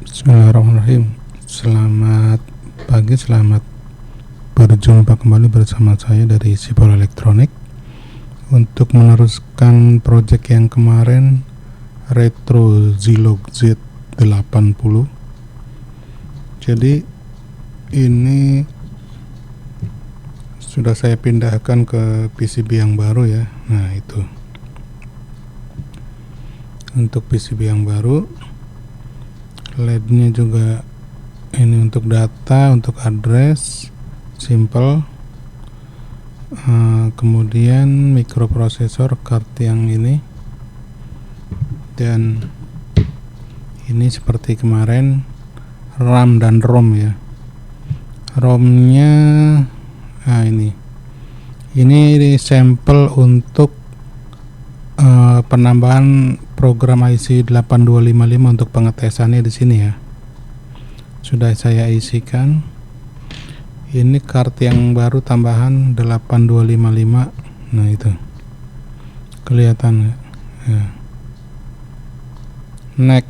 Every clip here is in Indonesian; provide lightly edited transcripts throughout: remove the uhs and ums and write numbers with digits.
Bismillahirrahmanirrahim. Selamat pagi, selamat berjumpa kembali bersama saya dari Sipol Elektronik untuk meneruskan project yang kemarin, Retro Zilog Z80. Jadi ini sudah saya pindahkan ke PCB yang baru ya. Nah, itu untuk PCB yang baru, LED-nya juga ini untuk data, untuk address, simple. Kemudian mikroprosesor card yang ini, dan ini seperti kemarin RAM dan ROM ya. ROM-nya ini sampel untuk penambahan program IC 8255 untuk pengetesannya di sini ya. Sudah saya isikan. Ini kart yang baru tambahan 8255. Nah, itu kelihatan ya. NEC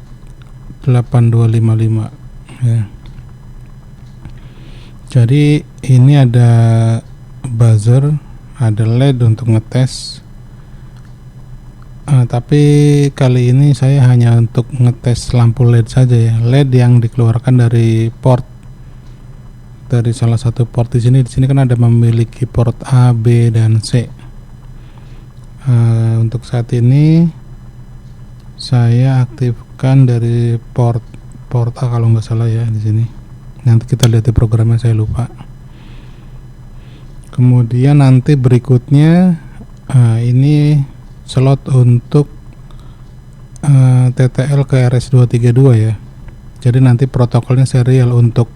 8255 ya. Jadi ini ada buzzer, ada LED untuk ngetes. Tapi kali ini saya hanya untuk ngetes lampu LED saja ya. LED yang dikeluarkan dari port, dari salah satu port di sini. Di sini kan ada memiliki port A, B, dan C. Untuk saat ini saya aktifkan dari port A kalau nggak salah ya di sini. Nanti kita lihat di programnya, saya lupa. Kemudian nanti berikutnya ini slot untuk TTL ke RS232 ya. Jadi nanti protokolnya serial untuk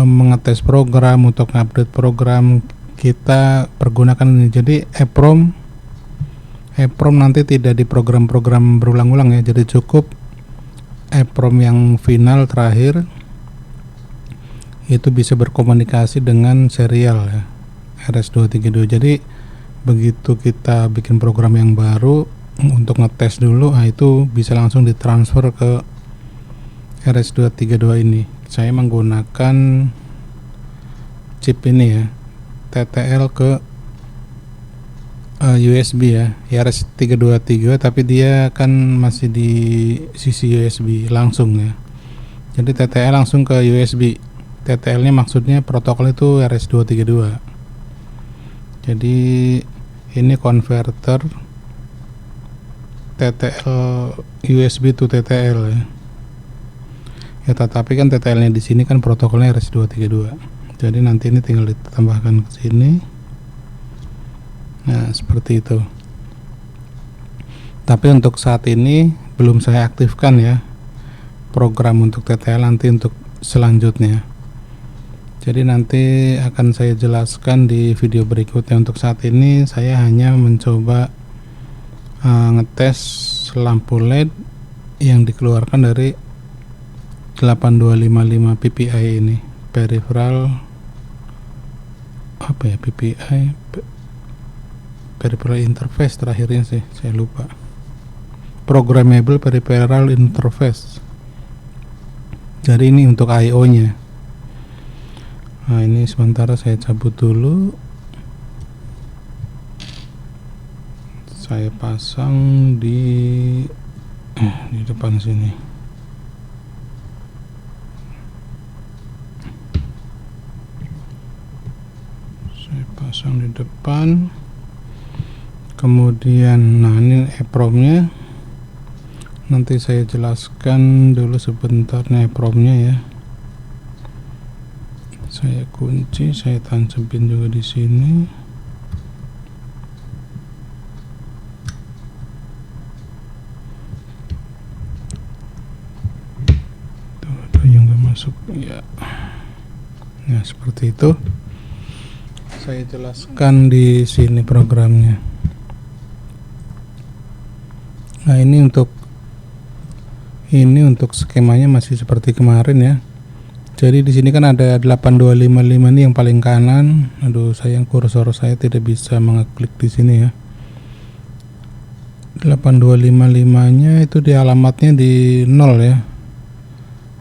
mengetes program, untuk update program kita pergunakan ini. Jadi EEPROM nanti tidak di program-program berulang-ulang ya. Jadi cukup EEPROM yang final terakhir itu bisa berkomunikasi dengan serial ya, RS232. Jadi begitu kita bikin program yang baru untuk ngetes dulu, itu bisa langsung ditransfer ke RS232 ini. Saya menggunakan chip ini ya, TTL ke USB ya, RS323, tapi dia kan masih di sisi USB langsung ya. Jadi TTL langsung ke USB. TTL nya maksudnya protokol itu RS232. Jadi ini konverter TTL USB to TTL ya. Ya, tetapi kan TTL-nya di sini kan protokolnya RS232. Jadi nanti ini tinggal ditambahkan ke sini. Nah, seperti itu. Tapi untuk saat ini belum saya aktifkan ya program untuk TTL, nanti untuk selanjutnya. Jadi nanti akan saya jelaskan di video berikutnya. Untuk saat ini saya hanya mencoba ngetes lampu LED yang dikeluarkan dari 8255 PPI ini, peripheral PPI, peripheral interface terakhirnya sih, saya lupa. Programmable peripheral interface. Jadi ini untuk I/O nya. Nah, ini sementara saya cabut dulu. Saya pasang di depan sini. Saya pasang di depan. Kemudian, nah ini EEPROM-nya. Nanti saya jelaskan dulu sebentar EEPROM-nya ya. Saya kunci, saya tancapin juga di sini. Tuh yang nggak masuk ya. Nah, seperti itu. Saya jelaskan di sini programnya. Nah, ini untuk skemanya masih seperti kemarin ya. Jadi di sini kan ada 8255 ini yang paling kanan. Aduh, sayang kursor saya tidak bisa mengeklik di sini ya. 8255-nya itu di alamatnya di 0 ya.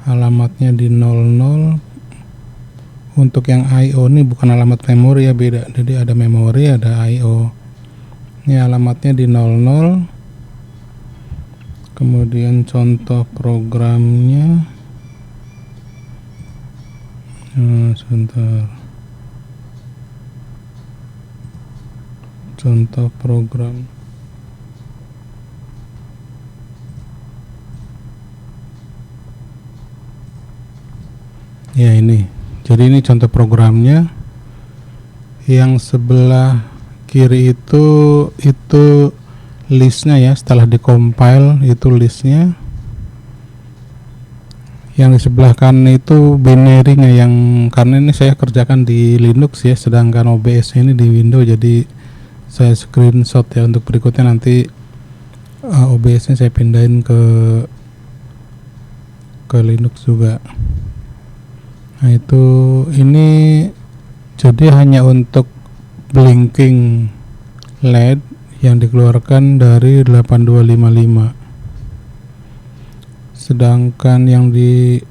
alamatnya di 00. Untuk yang IO ini bukan alamat memori ya, beda. Jadi ada memori, ada IO. Ini alamatnya di 00. Kemudian contoh programnya, sebentar. Contoh program. Ya ini. Jadi ini contoh programnya. Yang sebelah kiri itu listnya ya, setelah dikompil itu listnya. Yang di sebelah kanan itu binary-nya, yang karena ini saya kerjakan di Linux ya, sedangkan OBS ini di Windows, jadi saya screenshot ya. Untuk berikutnya nanti OBS-nya saya pindahin ke Linux juga. Nah itu, ini jadi hanya untuk blinking LED yang dikeluarkan dari 8255. Sedangkan yang di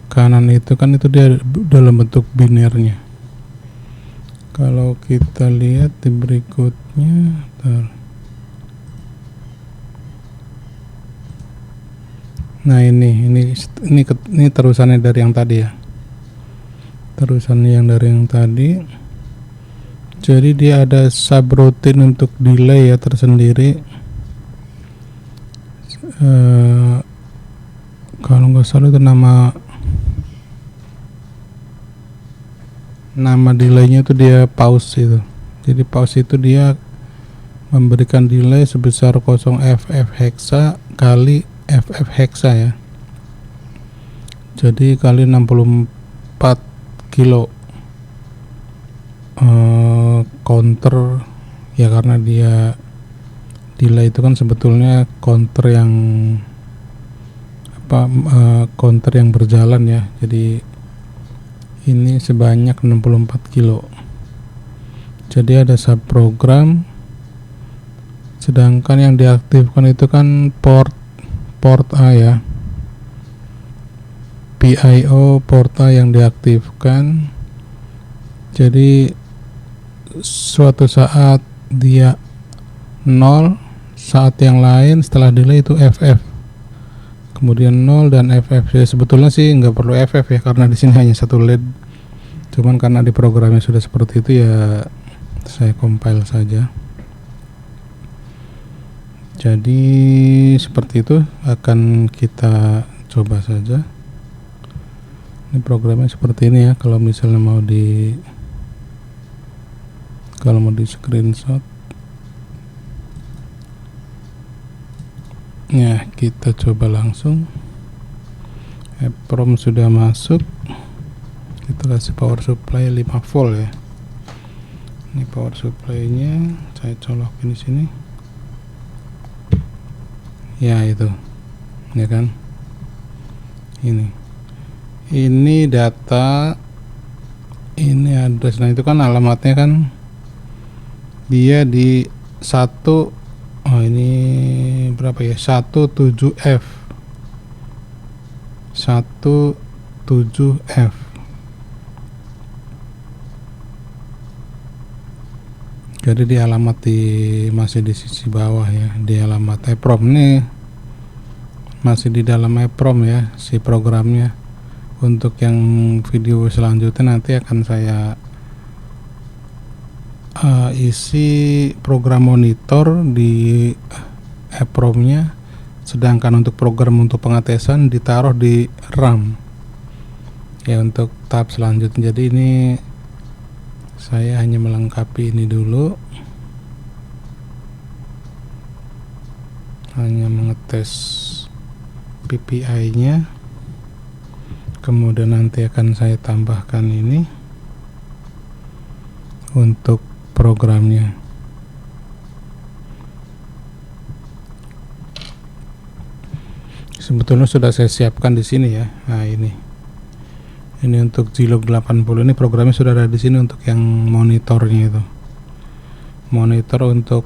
kanan itu kan itu dia dalam bentuk binarnya. Kalau kita lihat di berikutnya, nah ini terusannya dari yang tadi ya. Terusan yang dari yang tadi. Jadi dia ada subroutine untuk delay ya tersendiri. Kalau nggak salah itu nama delaynya itu dia pause itu. Jadi pause itu dia memberikan delay sebesar 0FF hexa kali FF hexa ya. Jadi kali 64 kilo counter ya, karena dia delay itu kan sebetulnya counter yang counter yang berjalan ya. Jadi ini sebanyak 64 kilo. Jadi ada subprogram. Sedangkan yang diaktifkan itu kan port A ya, PIO port A yang diaktifkan. Jadi suatu saat dia 0, saat yang lain setelah delay itu FF, kemudian 0 dan FF. Ya, sebetulnya sih nggak perlu FF ya, karena di sini hanya satu LED. Cuman karena di programnya sudah seperti itu ya, saya compile saja. Jadi seperti itu akan kita coba saja. Ini programnya seperti ini ya. Kalau misalnya mau di screenshot ya, kita coba langsung. EPROM sudah masuk. Kita kasih power supply 5 volt ya. Ini power supply-nya saya colokin di sini. Ya itu. Ya kan? Ini data, ini address. Nah itu kan alamatnya kan dia di 1, ini berapa ya, 17F 17F. Jadi di alamat masih di sisi bawah ya, di alamat EPROM. Ini masih di dalam EPROM ya si programnya. Untuk yang video selanjutnya nanti akan saya isi program monitor di EPROM-nya, sedangkan untuk program untuk pengetesan ditaruh di RAM ya untuk tahap selanjutnya. Jadi ini saya hanya melengkapi ini dulu, hanya mengetes PPI-nya, kemudian nanti akan saya tambahkan ini untuk programnya. Sebetulnya sudah saya siapkan di sini ya. Nah ini untuk Zilog 80 ini programnya sudah ada di sini untuk yang monitornya itu. Monitor untuk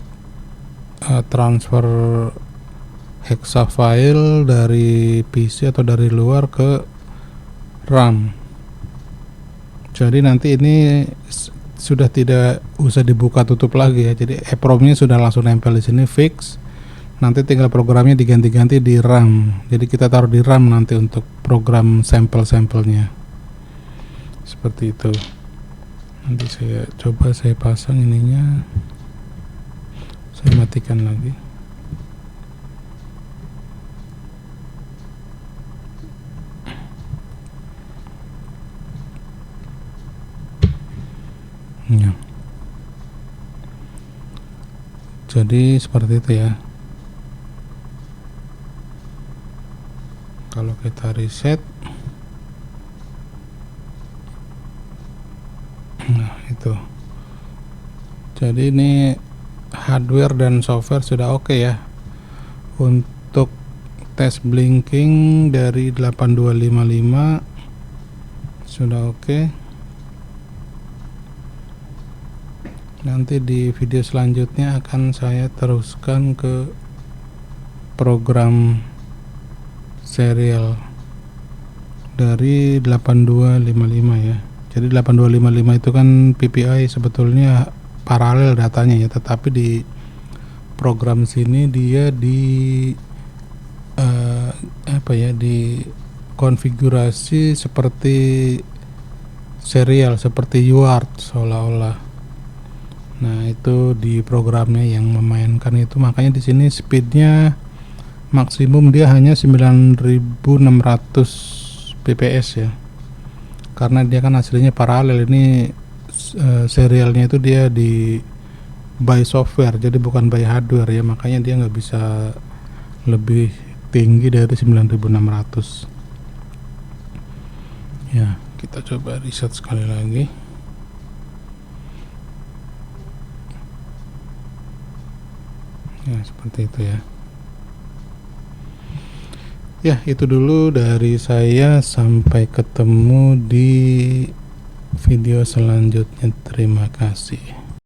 transfer hexa file dari PC atau dari luar ke RAM. Jadi nanti ini sudah tidak usah dibuka tutup lagi ya. Jadi EEPROM-nya sudah langsung nempel di sini fix. Nanti tinggal programnya diganti-ganti di RAM. Jadi kita taruh di RAM nanti untuk program sampel-sampelnya. Seperti itu. Nanti saya coba saya pasang ininya. Saya matikan lagi. Ya. Jadi seperti itu ya. Kalau kita reset, nah itu. Jadi ini hardware dan software sudah oke ya. Untuk tes blinking dari 8255 sudah oke. Nanti di video selanjutnya akan saya teruskan ke program serial dari 8255 ya. Jadi 8255 itu kan PPI sebetulnya paralel datanya ya, tetapi di program sini dia di di konfigurasi seperti serial, seperti UART seolah-olah. Nah, itu di programnya yang memainkan itu, makanya di sini speednya maksimum dia hanya 9600 fps ya. Karena dia kan hasilnya paralel, ini serialnya itu dia di by software, jadi bukan by hardware ya, makanya dia nggak bisa lebih tinggi dari 9600 ya. Kita coba reset sekali lagi. Ya, seperti itu ya. Ya, itu dulu dari saya. Sampai ketemu di video selanjutnya. Terima kasih.